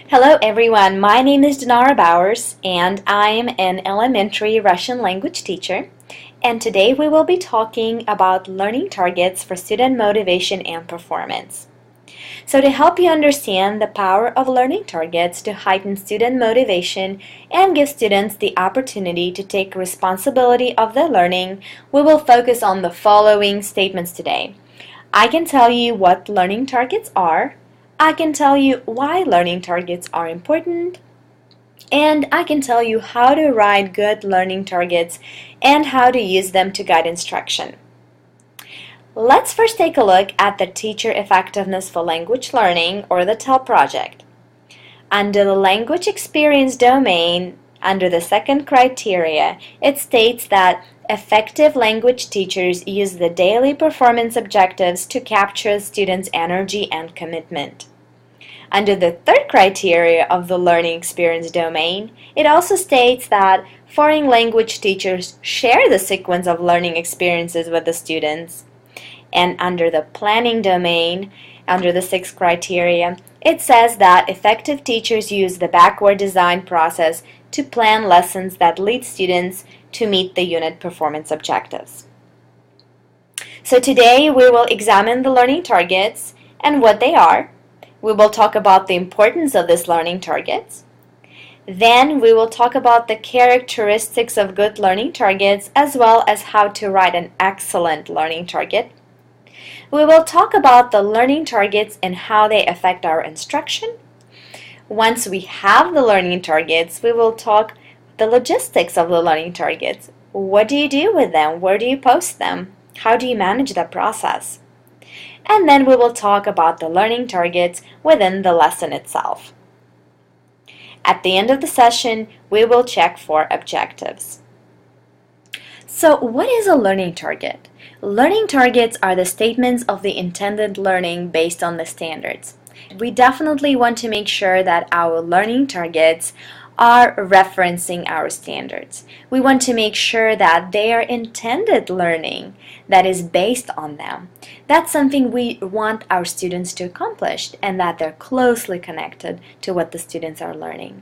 Hello everyone, my name is Dinara Bowers and I'm an elementary Russian language teacher, and today we will be talking about learning targets for student motivation and performance. So to help you understand the power of learning targets to heighten student motivation and give students the opportunity to take responsibility of their learning, we will focus on the following statements today. I can tell you what learning targets are, I can tell you why learning targets are important, and I can tell you how to write good learning targets and how to use them to guide instruction. Let's first take a look at the Teacher Effectiveness for Language Learning, or the TELL project. Under the language experience domain, under the second criteria, it states that effective language teachers use the daily performance objectives to capture students' energy and commitment. Under the third criteria of the learning experience domain, it also states that foreign language teachers share the sequence of learning experiences with the students. And under the planning domain, under the sixth criteria, it says that effective teachers use the backward design process to plan lessons that lead students to meet the unit performance objectives. So today we will examine the learning targets and what they are. We will talk about the importance of these learning targets. Then we will talk about the characteristics of good learning targets as well as how to write an excellent learning target. We will talk about the learning targets and how they affect our instruction. Once we have the learning targets, we will talk the logistics of the learning targets. What do you do with them? Where do you post them? How do you manage the process? And then we will talk about the learning targets within the lesson itself. At the end of the session, we will check for objectives. So what is a learning target? Learning targets are the statements of the intended learning based on the standards. We definitely want to make sure that our learning targets are referencing our standards. We want to make sure that they are intended learning that is based on them. That's something we want our students to accomplish, and that they're closely connected to what the students are learning.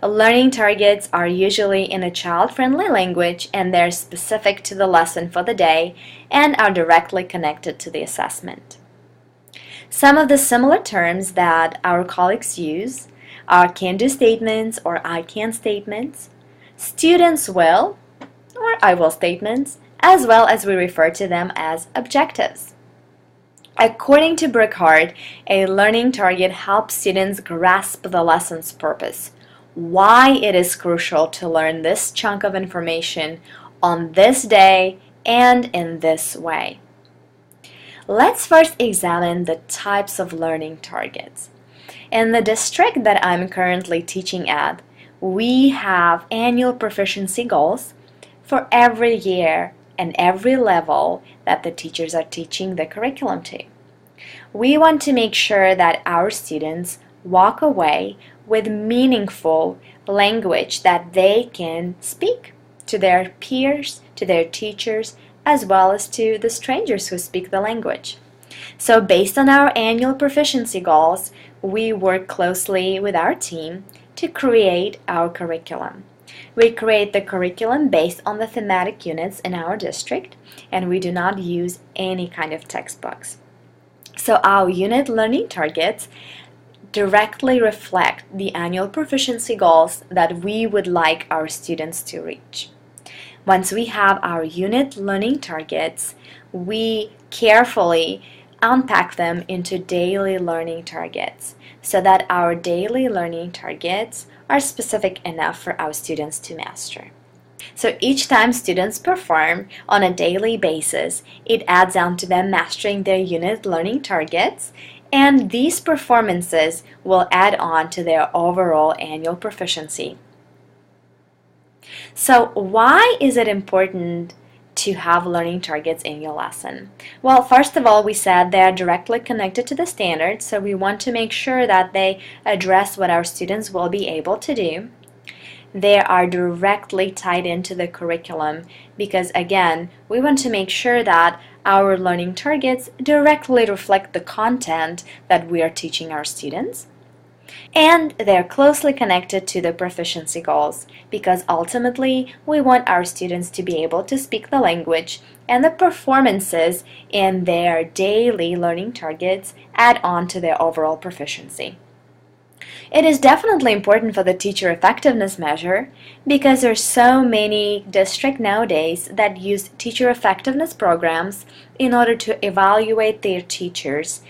Learning targets are usually in a child-friendly language, and they're specific to the lesson for the day and are directly connected to the assessment. Some of the similar terms that our colleagues use are can-do statements or I can statements, students will or I will statements, as well as we refer to them as objectives. According to Brookhart, a learning target helps students grasp the lesson's purpose, why it is crucial to learn this chunk of information on this day and in this way. Let's first examine the types of learning targets. In the district that I'm currently teaching at, we have annual proficiency goals for every year and every level that the teachers are teaching the curriculum to. We want to make sure that our students walk away with meaningful language that they can speak to their peers, to their teachers, as well as to the strangers who speak the language. So based on our annual proficiency goals, we work closely with our team to create our curriculum. We create the curriculum based on the thematic units in our district, and we do not use any kind of textbooks. So our unit learning targets directly reflect the annual proficiency goals that we would like our students to reach. Once we have our unit learning targets, we carefully unpack them into daily learning targets so that our daily learning targets are specific enough for our students to master. So each time students perform on a daily basis, it adds on to them mastering their unit learning targets, and these performances will add on to their overall annual proficiency. So why is it important to have learning targets in your lesson? Well, first of all, we said they are directly connected to the standards, so we want to make sure that they address what our students will be able to do. They are directly tied into the curriculum because, again, we want to make sure that our learning targets directly reflect the content that we are teaching our students. And they're closely connected to the proficiency goals because ultimately we want our students to be able to speak the language, and the performances in their daily learning targets add on to their overall proficiency. It is definitely important for the teacher effectiveness measure because there's so many districts nowadays that use teacher effectiveness programs in order to evaluate their teachers.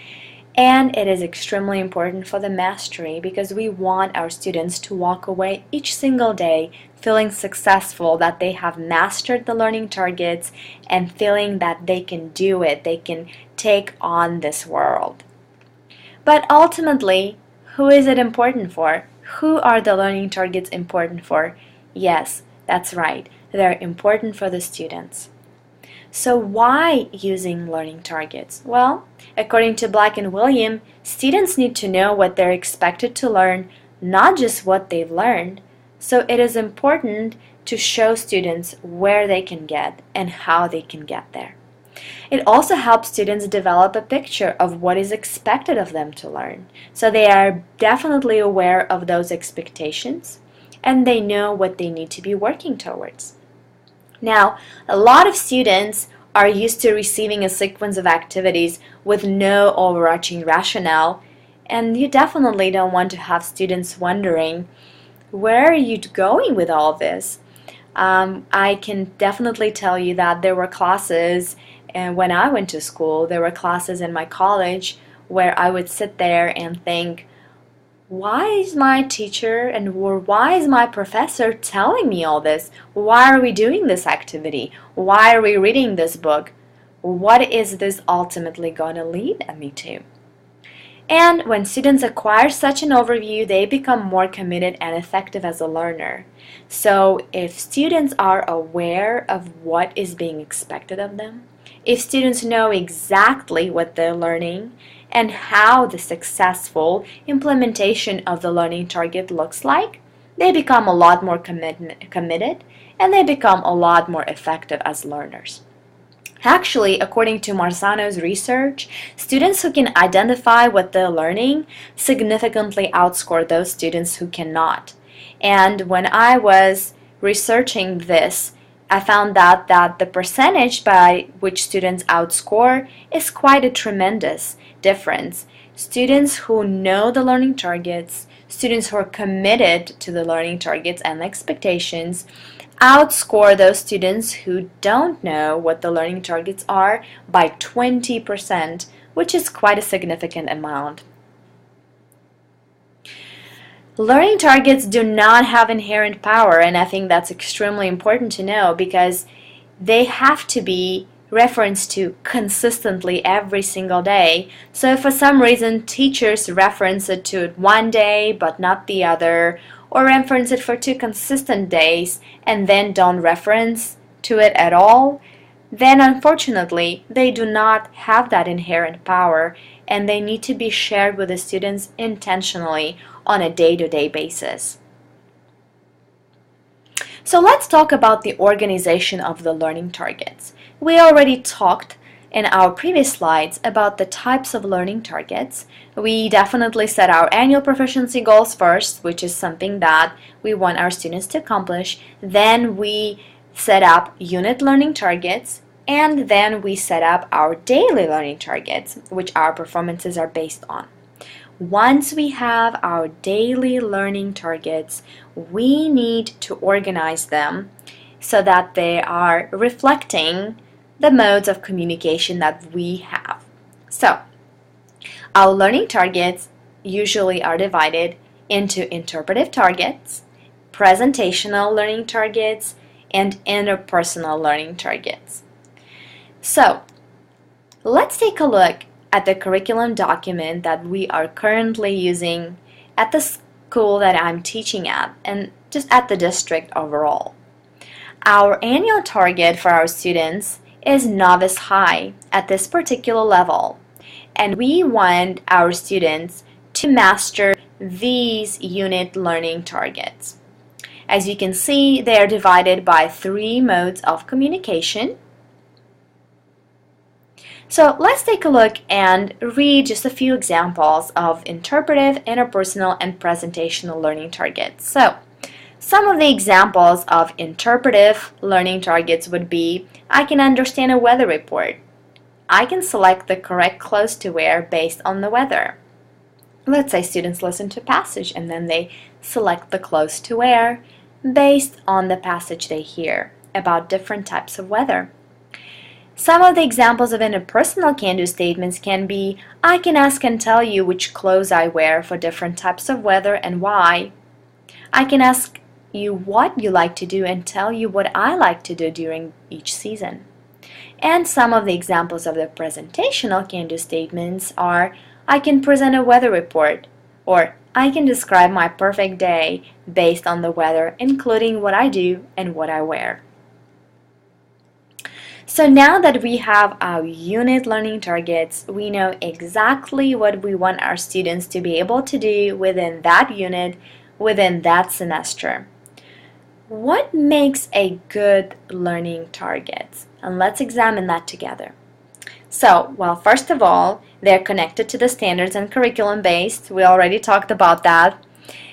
And it is extremely important for the mastery because we want our students to walk away each single day feeling successful, that they have mastered the learning targets and feeling that they can do it, they can take on this world. But ultimately, who is it important for? Who are the learning targets important for? Yes, that's right. They're important for the students. So why using learning targets? Well, according to Black and William, students need to know what they're expected to learn, not just what they've learned. So it is important to show students where they can get and how they can get there. It also helps students develop a picture of what is expected of them to learn. So they are definitely aware of those expectations and they know what they need to be working towards. Now, a lot of students are used to receiving a sequence of activities with no overarching rationale, and you definitely don't want to have students wondering, where are you going with all this? I can definitely tell you that there were classes, and when I went to school, there were classes in my college where I would sit there and think, why is my teacher or why is my professor telling me all this? Why are we doing this activity? Why are we reading this book? What is this ultimately going to lead me to? And when students acquire such an overview, they become more committed and effective as a learner. So if students are aware of what is being expected of them, if students know exactly what they're learning and how the successful implementation of the learning target looks like, they become a lot more committed and they become a lot more effective as learners. Actually, according to Marzano's research, students who can identify what they're learning significantly outscore those students who cannot. And when I was researching this, I found out that the percentage by which students outscore is quite a tremendous difference. Students who know the learning targets, students who are committed to the learning targets and the expectations, outscore those students who don't know what the learning targets are by 20%, which is quite a significant amount. Learning targets do not have inherent power, and I think that's extremely important to know because they have to be referenced to consistently every single day. So if for some reason teachers reference it to it one day but not the other, or reference it for 2 consistent days and then don't reference to it at all, then unfortunately they do not have that inherent power and they need to be shared with the students intentionally on a day-to-day basis. So let's talk about the organization of the learning targets. We already talked in our previous slides about the types of learning targets. We definitely set our annual proficiency goals first, which is something that we want our students to accomplish. Then we set up unit learning targets, and then we set up our daily learning targets, which our performances are based on. Once we have our daily learning targets, we need to organize them so that they are reflecting the modes of communication that we have. So, our learning targets usually are divided into interpretive targets, presentational learning targets, and interpersonal learning targets. So, let's take a look at the curriculum document that we are currently using at the school that I'm teaching at and just at the district overall. Our annual target for our students is novice high at this particular level, and we want our students to master these unit learning targets. As you can see, they are divided by 3 modes of communication. So let's take a look and read just a few examples of interpretive, interpersonal, and presentational learning targets. So some of the examples of interpretive learning targets would be, I can understand a weather report. I can select the correct clothes to wear based on the weather. Let's say students listen to a passage and then they select the clothes to wear based on the passage they hear about different types of weather. Some of the examples of interpersonal can-do statements can be, I can ask and tell you which clothes I wear for different types of weather and why. I can ask you what you like to do and tell you what I like to do during each season. And some of the examples of the presentational can-do statements are, I can present a weather report, or I can describe my perfect day based on the weather, including what I do and what I wear. So now that we have our unit learning targets, we know exactly what we want our students to be able to do within that unit, within that semester. What makes a good learning target? And let's examine that together. So, well, first of all, they're connected to the standards and curriculum based. We already talked about that.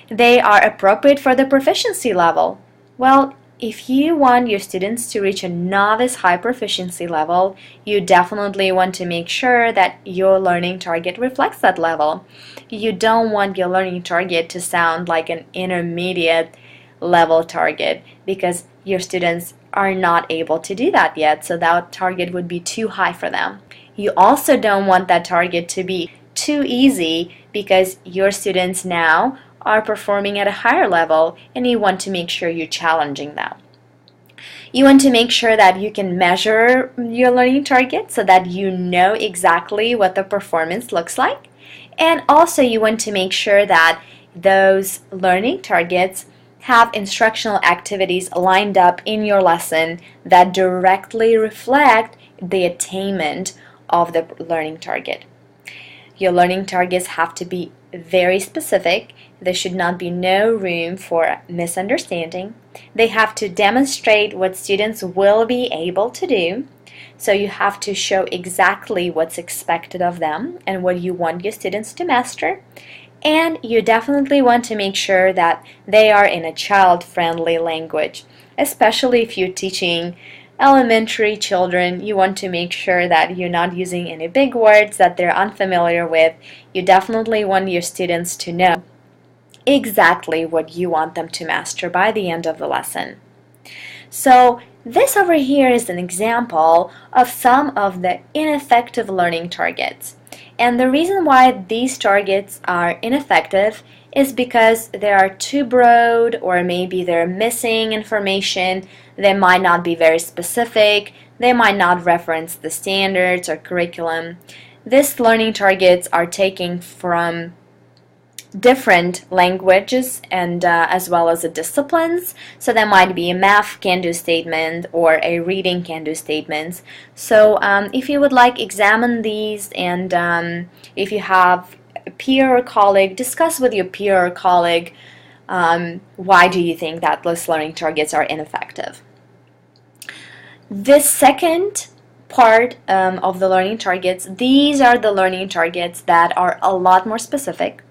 They are appropriate for the proficiency level. Well, if you want your students to reach a novice high proficiency level, you definitely want to make sure that your learning target reflects that level. You don't want your learning target to sound like an intermediate level target because your students are not able to do that yet, so that target would be too high for them. You also don't want that target to be too easy because your students now are performing at a higher level and you want to make sure you're challenging them. You want to make sure that you can measure your learning target so that you know exactly what the performance looks like. And also you want to make sure that those learning targets have instructional activities lined up in your lesson that directly reflect the attainment of the learning target. Your learning targets have to be very specific. There should not be no room for misunderstanding. They have to demonstrate what students will be able to do. So you have to show exactly what's expected of them and what you want your students to master. And you definitely want to make sure that they are in a child-friendly language, especially if you're teaching elementary children. You want to make sure that you're not using any big words that they're unfamiliar with. You definitely want your students to know exactly what you want them to master by the end of the lesson. So this over here is an example of some of the ineffective learning targets. And the reason why these targets are ineffective is because they are too broad, or maybe they're missing information. They might not be very specific. They might not reference the standards or curriculum. These learning targets are taken from different languages and as well as the disciplines. So there might be a math can-do statement or a reading can-do statements. So if you would like, examine these, and if you have a peer or colleague, discuss with your peer or colleague why do you think that those learning targets are ineffective. This second part of the learning targets, these are the learning targets that are a lot more specific.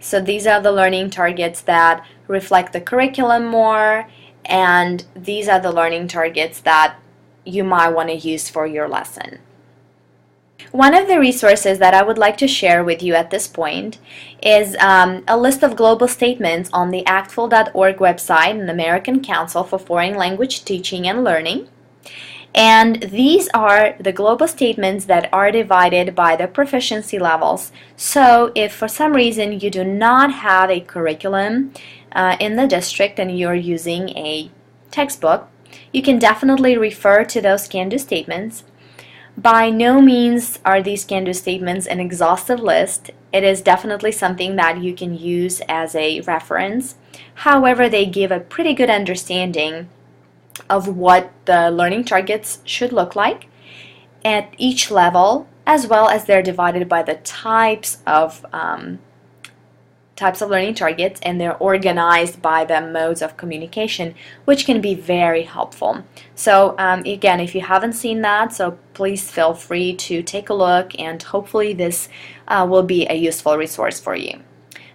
So these are the learning targets that reflect the curriculum more, and these are the learning targets that you might want to use for your lesson. One of the resources that I would like to share with you at this point is a list of global statements on the actful.org website, an American Council for Foreign Language Teaching and Learning. And these are the global statements that are divided by the proficiency levels. So if for some reason you do not have a curriculum in the district and you're using a textbook, you can definitely refer to those can-do statements. By no means are these can-do statements an exhaustive list. It is definitely something that you can use as a reference. However, they give a pretty good understanding of what the learning targets should look like at each level, as well as they're divided by the types of types of learning targets, and they're organized by the modes of communication, which can be very helpful. So again, if you haven't seen that, so please feel free to take a look, and hopefully this will be a useful resource for you.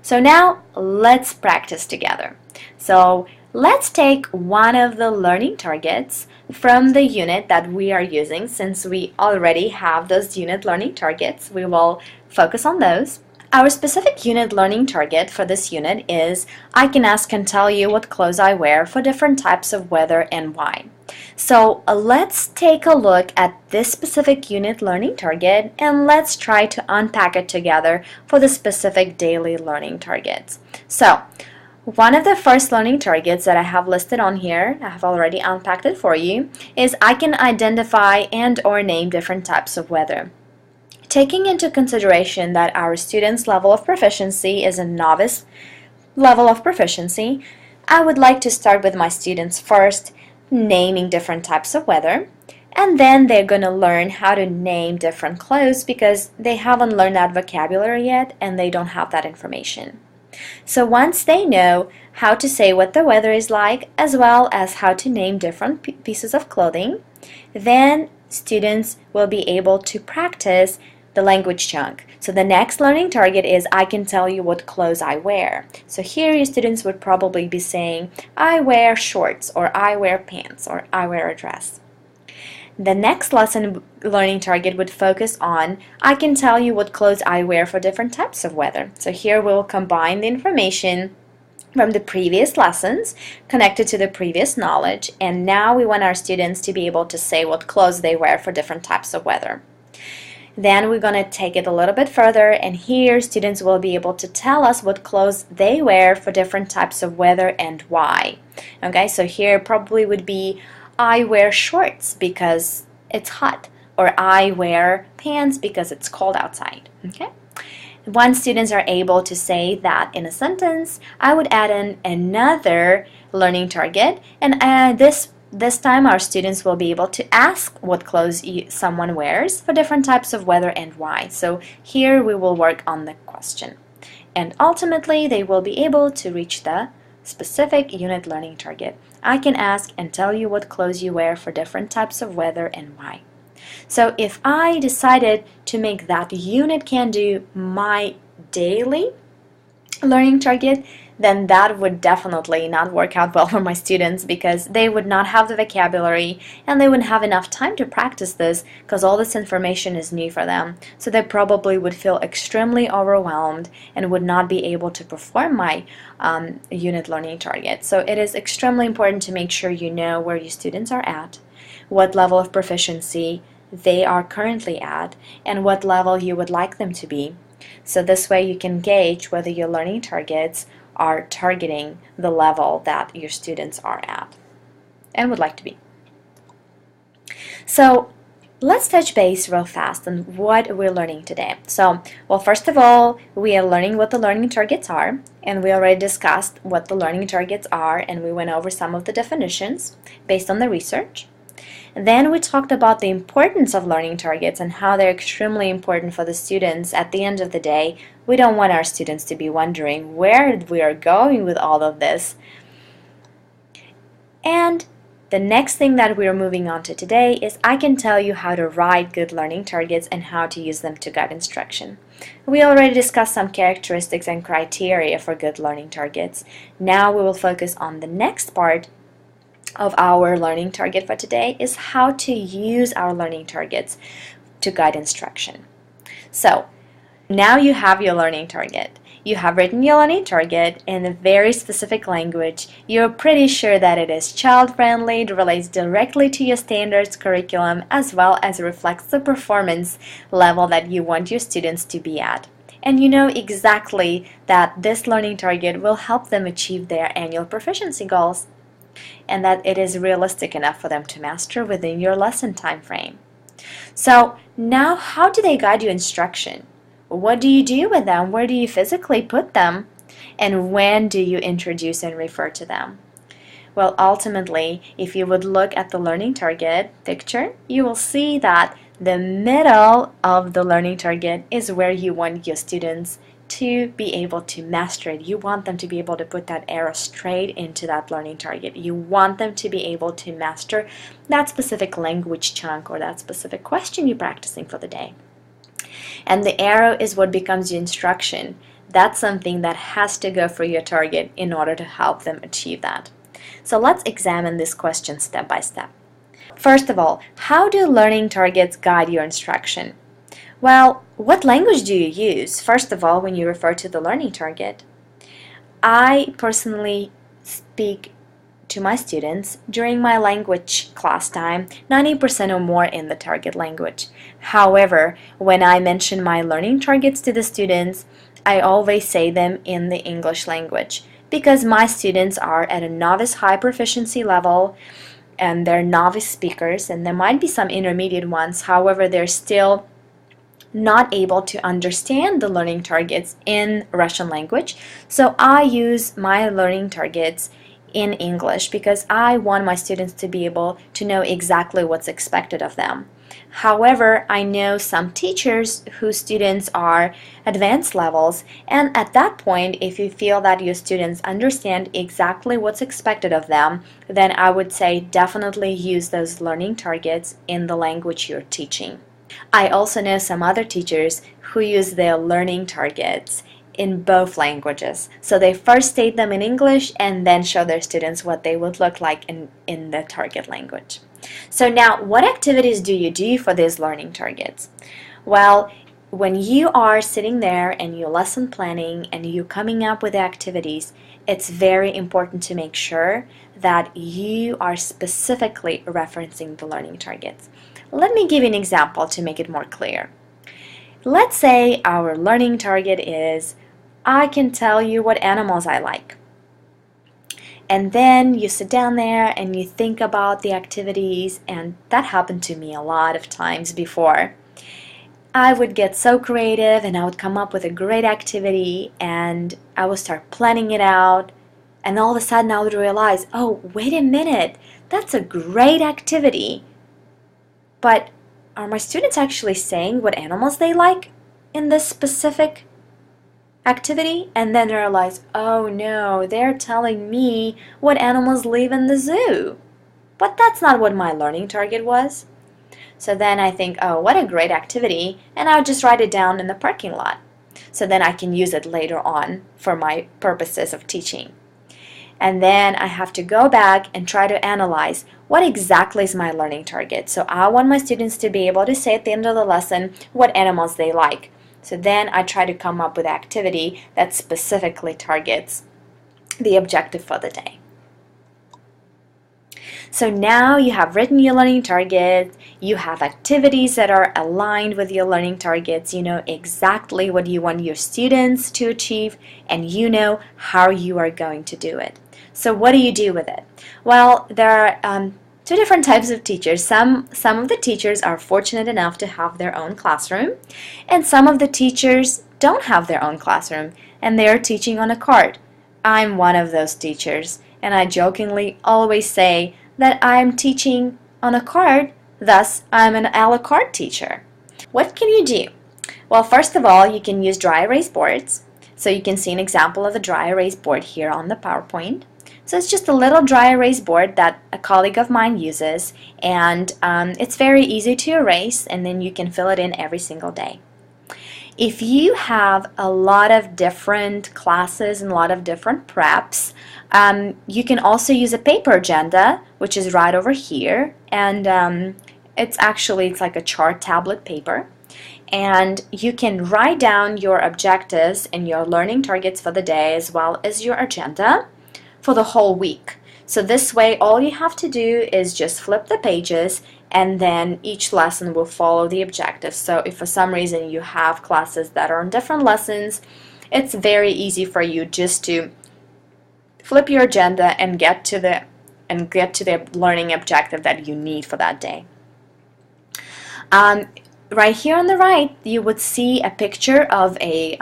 So now let's practice together. So let's take one of the learning targets from the unit that we are using. Since we already have those unit learning targets, we will focus on those. Our specific unit learning target for this unit is I can ask and tell you what clothes I wear for different types of weather and why. So let's take a look at this specific unit learning target, and let's try to unpack it together for the specific daily learning targets. So one of the first learning targets that I have listed on here, I have already unpacked it for you, is I can identify and or name different types of weather. Taking into consideration that our students' level of proficiency is a novice level of proficiency, I would like to start with my students first, naming different types of weather, and then they're going to learn how to name different clothes because they haven't learned that vocabulary yet and they don't have that information. So once they know how to say what the weather is like, as well as how to name different pieces of clothing, then students will be able to practice the language chunk. So the next learning target is I can tell you what clothes I wear. So here your students would probably be saying I wear shorts, or I wear pants, or I wear a dress. The next lesson learning target would focus on I can tell you what clothes I wear for different types of weather. So here we will combine the information from the previous lessons connected to the previous knowledge, and now we want our students to be able to say what clothes they wear for different types of weather. Then we're going to take it a little bit further, and here students will be able to tell us what clothes they wear for different types of weather and why. Okay, so here probably would be I wear shorts because it's hot, or I wear pants because it's cold outside. Okay? Once students are able to say that in a sentence, I would add in another learning target, and this time our students will be able to ask what clothes someone wears for different types of weather and why. So here we will work on the question. And ultimately they will be able to reach the specific unit learning target. I can ask and tell you what clothes you wear for different types of weather and why. So if I decided to make that unit can do my daily learning target, then that would definitely not work out well for my students because they would not have the vocabulary and they wouldn't have enough time to practice this because all this information is new for them. So they probably would feel extremely overwhelmed and would not be able to perform my unit learning target. So it is extremely important to make sure you know where your students are at, what level of proficiency they are currently at, and what level you would like them to be. So this way you can gauge whether your learning targets are targeting the level that your students are at and would like to be. So let's touch base real fast on what we're learning today. So, well, first of all, we are learning what the learning targets are, and we already discussed what the learning targets are, and we went over some of the definitions based on the research. Then we talked about the importance of learning targets and how they're extremely important for the students. At the end of the day, we don't want our students to be wondering where we are going with all of this. And the next thing that we're moving on to today is I can tell you how to write good learning targets and how to use them to guide instruction. We already discussed some characteristics and criteria for good learning targets. Now we will focus on the next part of our learning target for today is how to use our learning targets to guide instruction. So now you have your learning target. You have written your learning target in a very specific language. You're pretty sure that it is child-friendly, it relates directly to your standards curriculum, as well as reflects the performance level that you want your students to be at. And you know exactly that this learning target will help them achieve their annual proficiency goals, and that it is realistic enough for them to master within your lesson time frame. So now, how do they guide your instruction? What do you do with them? Where do you physically put them? And when do you introduce and refer to them? Well, ultimately, if you would look at the learning target picture, you will see that the middle of the learning target is where you want your students to be able to master it. You want them to be able to put that arrow straight into that learning target. You want them to be able to master that specific language chunk or that specific question you're practicing for the day. And the arrow is what becomes your instruction. That's something that has to go for your target in order to help them achieve that. So let's examine this question step by step. First of all, how do learning targets guide your instruction? Well, what language do you use? First of all, when you refer to the learning target, I personally speak to my students during my language class time 90% or more in the target language. However, when I mention my learning targets to the students, I always say them in the English language because my students are at a novice high proficiency level and they're novice speakers, and there might be some intermediate ones. However, they're still not able to understand the learning targets in Russian language. So I use my learning targets in English because I want my students to be able to know exactly what's expected of them. However, I know some teachers whose students are advanced levels, and at that point, if you feel that your students understand exactly what's expected of them, then I would say definitely use those learning targets in the language you're teaching. I also know some other teachers who use their learning targets in both languages. So they first state them in English and then show their students what they would look like in the target language. So now, what activities do you do for these learning targets? Well, when you are sitting there and you're lesson planning and you're coming up with activities, it's very important to make sure that you are specifically referencing the learning targets. Let me give you an example to make it more clear. Let's say our learning target is, I can tell you what animals I like. And then you sit down there and you think about the activities, and that happened to me a lot of times before. I would get so creative and I would come up with a great activity and I would start planning it out, and all of a sudden I would realize, oh, wait a minute, that's a great activity. But are my students actually saying what animals they like in this specific activity? And then realize, oh no, they're telling me what animals live in the zoo. But that's not what my learning target was. So then I think, oh, what a great activity, and I'll just write it down in the parking lot. So then I can use it later on for my purposes of teaching. And then I have to go back and try to analyze what exactly is my learning target. So I want my students to be able to say at the end of the lesson what animals they like. So then I try to come up with an activity that specifically targets the objective for the day. So now you have written your learning targets, you have activities that are aligned with your learning targets, you know exactly what you want your students to achieve, and you know how you are going to do it. So what do you do with it? Well, there are two different types of teachers. Some of the teachers are fortunate enough to have their own classroom, and some of the teachers don't have their own classroom, and they are teaching on a cart. I'm one of those teachers, and I jokingly always say that I'm teaching on a cart, thus I'm an a la carte teacher. What can you do? Well, first of all, you can use dry erase boards. So you can see an example of a dry erase board here on the PowerPoint. So it's just a little dry erase board that a colleague of mine uses, and it's very easy to erase, and then you can fill it in every single day. If you have a lot of different classes and a lot of different preps, you can also use a paper agenda, which is right over here, and it's like a chart tablet paper, and you can write down your objectives and your learning targets for the day as well as your agenda for the whole week. So this way, all you have to do is just flip the pages, and then each lesson will follow the objectives. So if for some reason you have classes that are on different lessons, it's very easy for you just to flip your agenda and get to the learning objective that you need for that day. Right here on the right, you would see a picture of a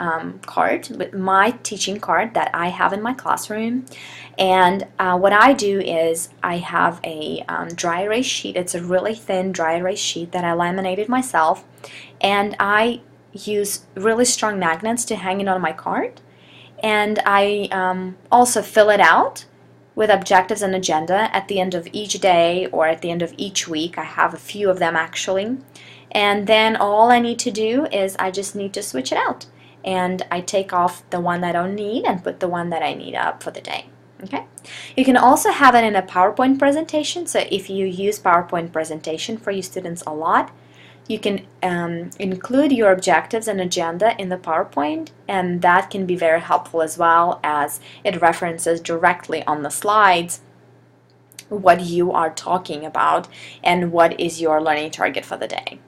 card, with my teaching card that I have in my classroom. And what I do is I have a dry erase sheet. It's a really thin dry erase sheet that I laminated myself, and I use really strong magnets to hang it on my card, and I also fill it out with objectives and agenda at the end of each day or at the end of each week. I have a few of them actually. And then all I need to do is I just need to switch it out. And I take off the one I don't need and put the one that I need up for the day. Okay? You can also have it in a PowerPoint presentation. So if you use PowerPoint presentation for your students a lot, you can include your objectives and agenda in the PowerPoint, and that can be very helpful as well, as it references directly on the slides what you are talking about and what is your learning target for the day.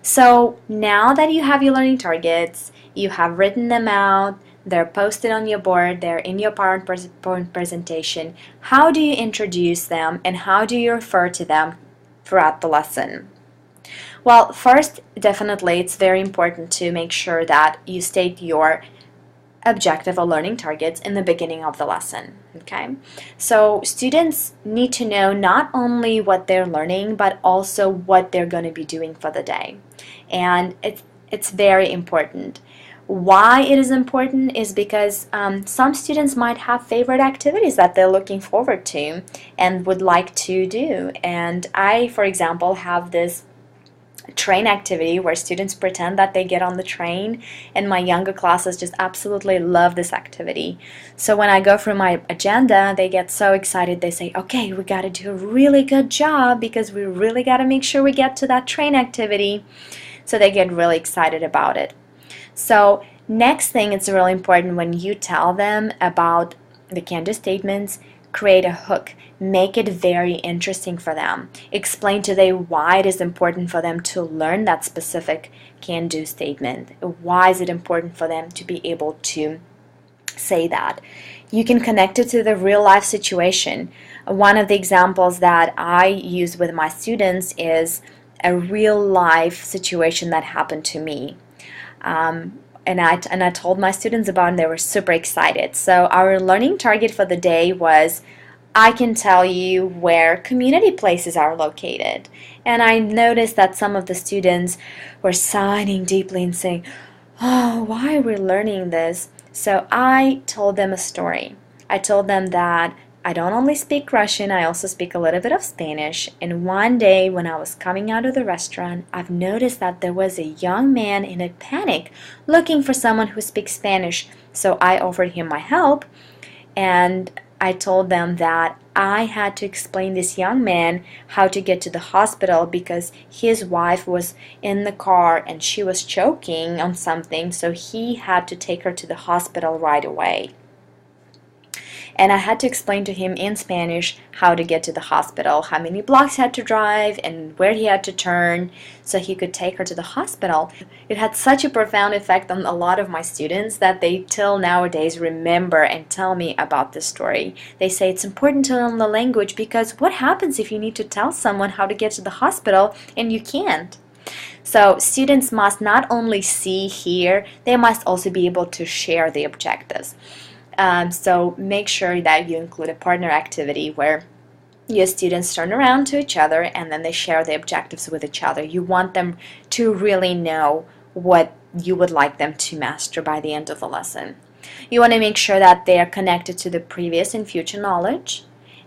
So now that you have your learning targets, you have written them out, they're posted on your board, they're in your PowerPoint presentation, how do you introduce them and how do you refer to them throughout the lesson? Well, first, definitely it's very important to make sure that you state your objective or learning targets in the beginning of the lesson. Okay, so students need to know not only what they're learning but also what they're going to be doing for the day, and it's very important. Why it is important is because some students might have favorite activities that they're looking forward to and would like to do. And I, for example, have this train activity where students pretend that they get on the train, and my younger classes just absolutely love this activity. So when I go through my agenda, they get so excited. They say, okay, we got to do a really good job because we really got to make sure we get to that train activity. So they get really excited about it. So next thing, it's really important when you tell them about the can-do statements, create a hook. Make it very interesting for them. Explain to them why it is important for them to learn that specific can-do statement. Why is it important for them to be able to say that? You can connect it to the real life situation. One of the examples that I use with my students is a real life situation that happened to me. And I told my students about it, and they were super excited. So our learning target for the day was, I can tell you where community places are located. And I noticed that some of the students were sighing deeply and saying, oh, why are we learning this? So I told them a story. I told them that I don't only speak Russian, I also speak a little bit of Spanish. And one day when I was coming out of the restaurant, I've noticed that there was a young man in a panic looking for someone who speaks Spanish. So I offered him my help, and I told them that I had to explain this young man how to get to the hospital because his wife was in the car and she was choking on something, so he had to take her to the hospital right away. And I had to explain to him in Spanish how to get to the hospital, how many blocks he had to drive and where he had to turn so he could take her to the hospital. It had such a profound effect on a lot of my students that they till nowadays remember and tell me about this story. They say it's important to learn the language because what happens if you need to tell someone how to get to the hospital and you can't? So students must not only see, hear, they must also be able to share the objectives. So make sure that you include a partner activity where your students turn around to each other and then they share the objectives with each other. You want them to really know what you would like them to master by the end of the lesson. You want to make sure that they are connected to the previous and future knowledge.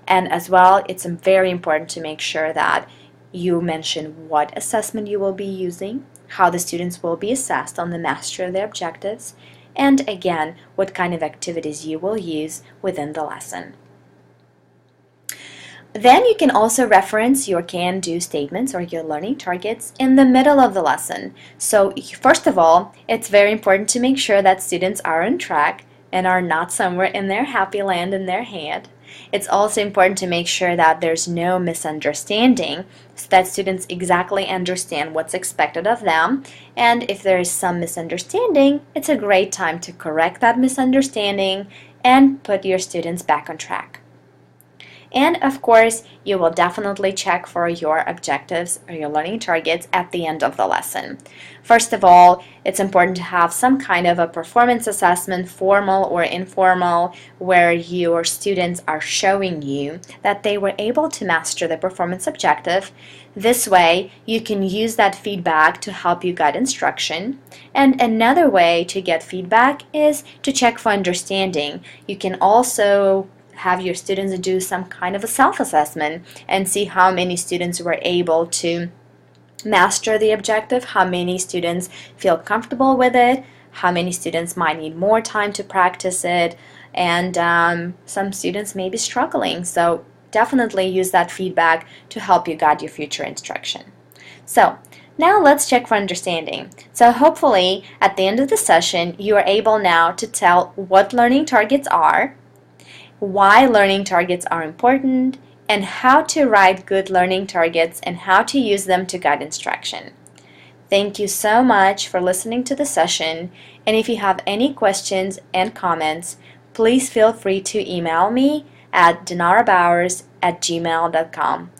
And as well, it's very important to make sure that you mention what assessment you will be using, how the students will be assessed on the mastery of their objectives, and again, what kind of activities you will use within the lesson. Then you can also reference your can-do statements or your learning targets in the middle of the lesson. So first of all, it's very important to make sure that students are on track and are not somewhere in their happy land in their head. It's also important to make sure that there's no misunderstanding so that students exactly understand what's expected of them. And if there is some misunderstanding, it's a great time to correct that misunderstanding and put your students back on track. And of course, you will definitely check for your objectives or your learning targets at the end of the lesson. First of all, it's important to have some kind of a performance assessment, formal or informal, where your students are showing you that they were able to master the performance objective. This way, you can use that feedback to help you guide instruction. And another way to get feedback is to check for understanding. You can also have your students do some kind of a self-assessment and see how many students were able to master the objective, how many students feel comfortable with it, how many students might need more time to practice it, and some students may be struggling. So definitely use that feedback to help you guide your future instruction. So now let's check for understanding. So hopefully at the end of the session you are able now to tell what learning targets are, why learning targets are important, and how to write good learning targets and how to use them to guide instruction. Thank you so much for listening to the session, and if you have any questions and comments, please feel free to email me at dinarabowers@gmail.com.